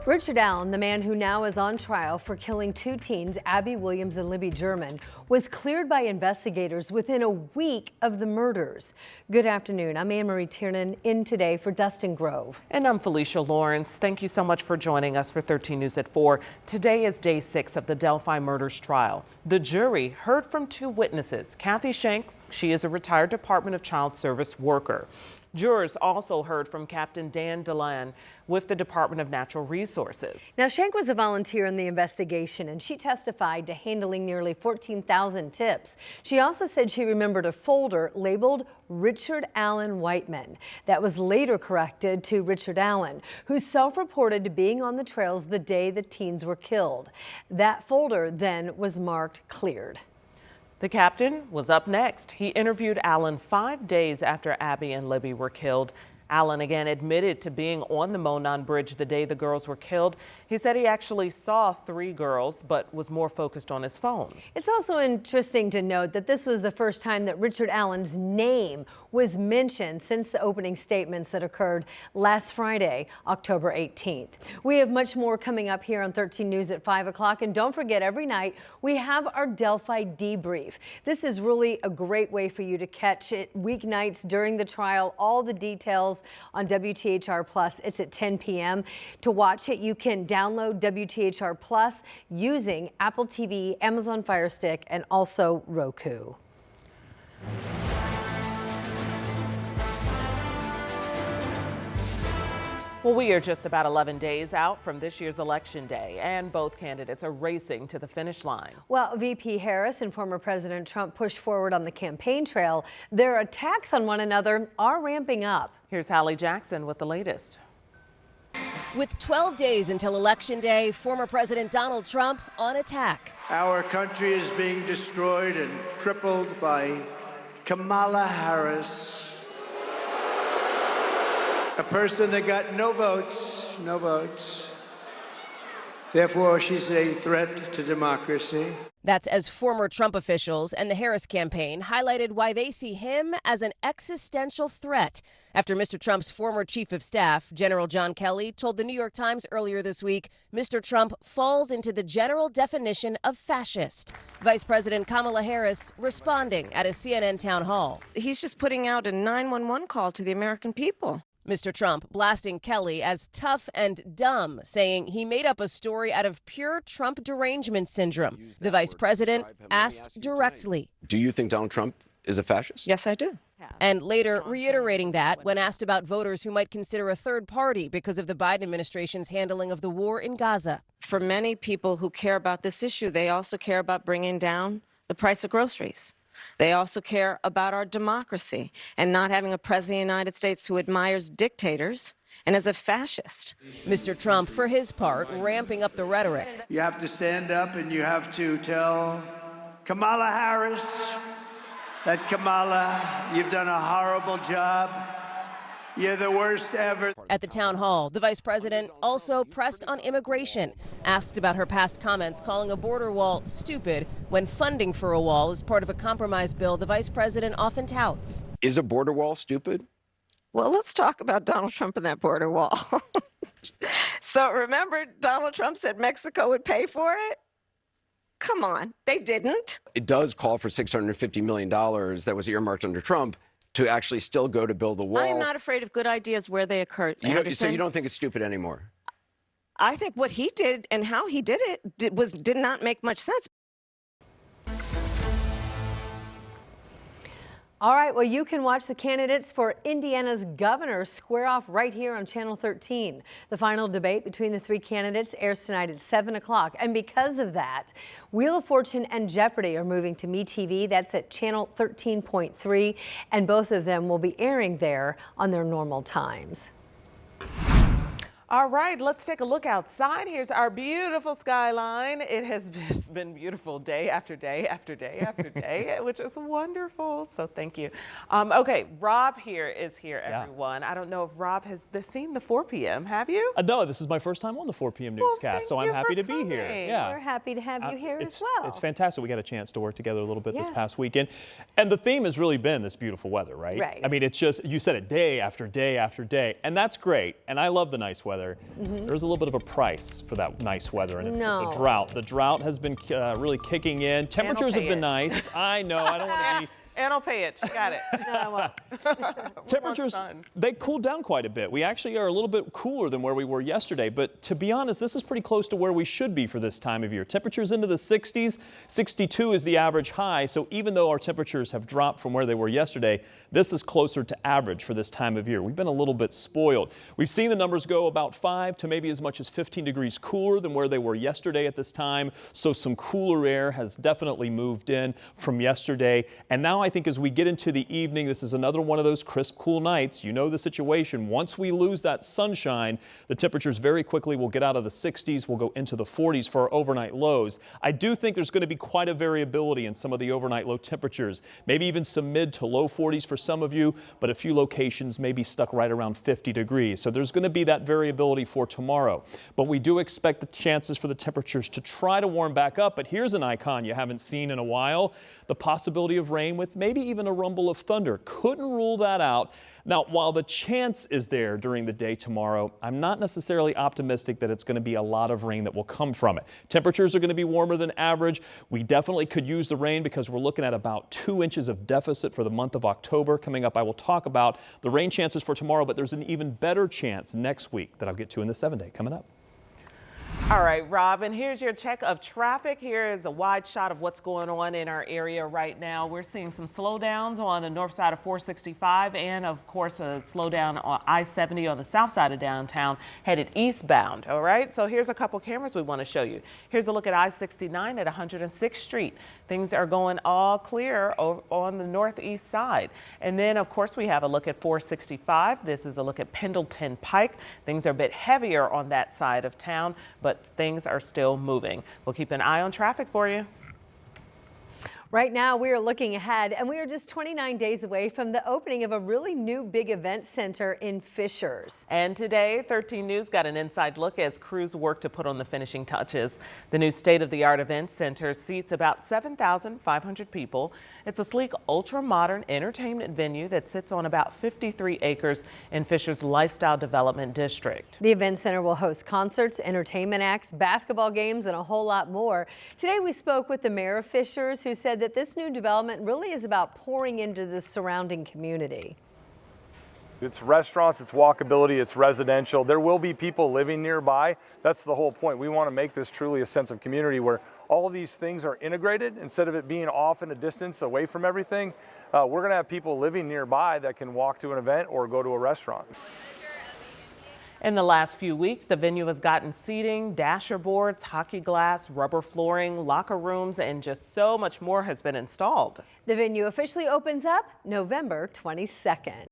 Richard Allen, the man who now is on trial for killing two teens, Abby Williams and Libby German, was cleared by investigators within a week of the murders. Good afternoon. I'm Anne-Marie Tiernan, in today for Dustin Grove. And I'm Felicia Lawrence. Thank you so much for joining us for 13 News at 4. Today is day 6 of the Delphi murders trial. The jury heard from two witnesses. Kathy Shank, she is a retired Department of Child Service worker. Jurors also heard from Captain Dan Delan with the Department of Natural Resources. Now, Shank was a volunteer in the investigation, and she testified to handling nearly 14,000 tips. She also said she remembered a folder labeled Richard Allen Whiteman that was later corrected to Richard Allen, who self-reported to being on the trails the day the teens were killed. That folder then was marked cleared. The captain was up next. He interviewed Allen 5 days after Abby and Libby were killed. Allen again admitted to being on the Monon Bridge the day the girls were killed. He said he actually saw 3 girls, but was more focused on his phone. It's also interesting to note that this was the first time that Richard Allen's name was mentioned since the opening statements that occurred last Friday, October 18th. We have much more coming up here on 13 News at 5 o'clock. And don't forget, every night we have our Delphi debrief. This is really a great way for you to catch it weeknights during the trial. All the details on WTHR Plus. It's at 10 p.m. To watch it, you can download WTHR Plus using Apple TV, Amazon Fire Stick, and also Roku. Well, we are just about 11 days out from this year's election day, and both candidates are racing to the finish line. Well, VP Harris and former President Trump push forward on the campaign trail. Their attacks on one another are ramping up. Here's Hallie Jackson with the latest. With 12 days until Election Day, former President Donald Trump on attack. Our country is being destroyed and crippled by Kamala Harris, a person that got no votes. Therefore, she's a threat to democracy. That's as former Trump officials and the Harris campaign highlighted why they see him as an existential threat after Mr. Trump's former chief of staff, General John Kelly, told the New York Times earlier this week Mr. Trump falls into the general definition of fascist. Vice President Kamala Harris responding at a CNN town hall. He's just putting out a 911 call to the American people. Mr. Trump blasting Kelly as tough and dumb, saying he made up a story out of pure Trump derangement syndrome. The vice president asked directly, "Do you think Donald Trump is a fascist?" Yes, I do. And later reiterating that when asked about voters who might consider a third party because of the Biden administration's handling of the war in Gaza. For many people who care about this issue, they also care about bringing down the price of groceries. They also care about our democracy and not having a president of the United States who admires dictators and is a fascist. Mr. Trump, for his part, ramping up the rhetoric. You have to stand up and you have to tell Kamala Harris that, Kamala, you've done a horrible job. You're the worst ever. At the town hall, the vice president also pressed on immigration, asked about her past comments calling a border wall stupid when funding for a wall is part of a compromise bill the vice president often touts. Is a border wall stupid? Well, let's talk about Donald Trump and that border wall. So remember, Donald Trump said Mexico would pay for it? Come on, they didn't. It does call for $650 million that was earmarked under Trump to actually still go to build the wall. I'm not afraid of good ideas where they occur. So you don't think it's stupid anymore? I think what he did and how he did it did not make much sense. All right, well, you can watch the candidates for Indiana's governor square off right here on Channel 13. The final debate between the 3 candidates airs tonight at 7 o'clock. And because of that, Wheel of Fortune and Jeopardy are moving to MeTV. That's at Channel 13.3. And both of them will be airing there on their normal times. All right, let's take a look outside. Here's our beautiful skyline. It has been beautiful day after day after day after day, which is wonderful. So thank you. Okay, Rob is here, everyone. I don't know if Rob has seen the 4 p.m. Have you? No, this is my first time on the 4 p.m. newscast, so I'm happy to be here. Yeah, we're happy to have you here as well. It's fantastic. We got a chance to work together a little bit this past weekend, and the theme has really been this beautiful weather, right? Right. I mean, it's just, you said it day after day after day, and that's great. And I love the nice weather. weather, there's a little bit of a price for that nice weather, and it's No. the drought. The drought has been really kicking in. Temperatures have been nice. I know, I don't want to be... And I'll pay it. She got it. Temperatures, they cooled down quite a bit. We actually are a little bit cooler than where we were yesterday, but to be honest, this is pretty close to where we should be for this time of year. Temperatures into the 60s, 62 is the average high, so even though our temperatures have dropped from where they were yesterday, this is closer to average for this time of year. We've been a little bit spoiled. We've seen the numbers go about 5 to maybe as much as 15 degrees cooler than where they were yesterday at this time, so some cooler air has definitely moved in from yesterday, and now I think as we get into the evening, this is another one of those crisp, cool nights. You know the situation. Once we lose that sunshine, the temperatures very quickly will get out of the 60s. We'll go into the 40s for our overnight lows. I do think there's going to be quite a variability in some of the overnight low temperatures. Maybe even some mid to low 40s for some of you, but a few locations may be stuck right around 50 degrees. So there's going to be that variability for tomorrow. But we do expect the chances for the temperatures to try to warm back up. But here's an icon you haven't seen in a while. The possibility of rain with maybe even a rumble of thunder. Couldn't rule that out. Now, while the chance is there during the day tomorrow, I'm not necessarily optimistic that it's going to be a lot of rain that will come from it. Temperatures are going to be warmer than average. We definitely could use the rain because we're looking at about 2 inches of deficit for the month of October. Coming up, I will talk about the rain chances for tomorrow, but there's an even better chance next week that I'll get to in the 7-day coming up. All right, Robin, here's your check of traffic. Here is a wide shot of what's going on in our area right now. We're seeing some slowdowns on the north side of 465 and, of course, a slowdown on I-70 on the south side of downtown headed eastbound. All right, so here's a couple cameras we want to show you. Here's a look at I-69 at 106th Street. Things are going all clear on the northeast side. And then, of course, we have a look at 465. This is a look at Pendleton Pike. Things are a bit heavier on that side of town, but things are still moving. We'll keep an eye on traffic for you. Right now, we are looking ahead, and we are just 29 days away from the opening of a really new big event center in Fishers. And today, 13 News got an inside look as crews work to put on the finishing touches. The new state-of-the-art event center seats about 7,500 people. It's a sleek, ultra-modern entertainment venue that sits on about 53 acres in Fishers' Lifestyle Development District. The event center will host concerts, entertainment acts, basketball games, and a whole lot more. Today, we spoke with the mayor of Fishers, who said that this new development really is about pouring into the surrounding community. It's restaurants, it's walkability, it's residential. There will be people living nearby. That's the whole point. We want to make this truly a sense of community where all of these things are integrated instead of it being off in a distance away from everything. We're going to have people living nearby that can walk to an event or go to a restaurant. In the last few weeks, the venue has gotten seating, dasher boards, hockey glass, rubber flooring, locker rooms, and just so much more has been installed. The venue officially opens up November 22nd.